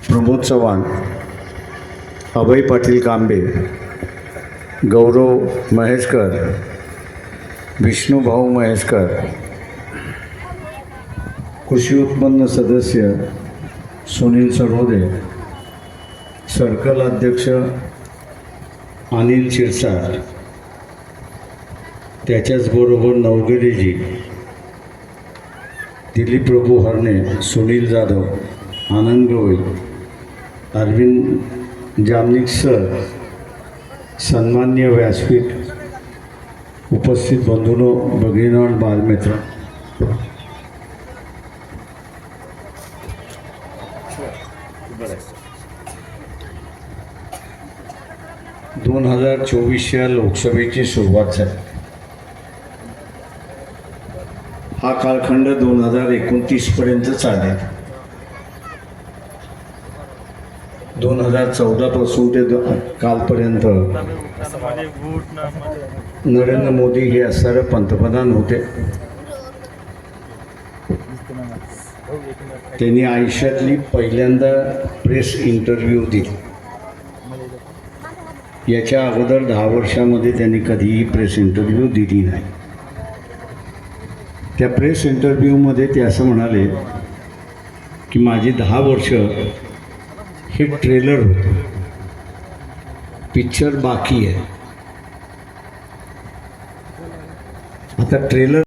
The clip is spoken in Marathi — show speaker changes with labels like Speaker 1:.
Speaker 1: प्रमोद चव्हाण, अभय पाटील कांबे, गौरव महेशकर, विष्णुभाऊ महेशकर, कृषी उत्पन्न सदस्य सुनील सरवदे, सर्कल अध्यक्ष अनिल शिरसाट, त्याच्याचबरोबर नवगिरीजी, दिलीप प्रभू हरणे, सुनील जाधव, आनंद गवई, अरविंद जामनिक सर, सन्मान्य व्यासपीठ, उपस्थित बंधूंनो, भगिनींनो आणि बालमित्र, दोन 2024 लोकसभेची सुरुवात झाली. हा कालखंड 2029 पर्यंत चालेल. 2014 पासून ते कालपर्यंत नरेंद्र मोदी हे असणारे पंतप्रधान होते. त्यांनी आयुष्यातली पहिल्यांदा प्रेस इंटरव्ह्यू दिली. याच्या अगोदर 10 वर्षामध्ये त्यांनी कधीही प्रेस इंटरव्ह्यू दिली नाही. त्या प्रेस इंटरव्ह्यूमध्ये ते असं म्हणाले की माझी 10 वर्ष हे ट्रेलर होतं, पिक्चर बाकी आहे. आता ट्रेलर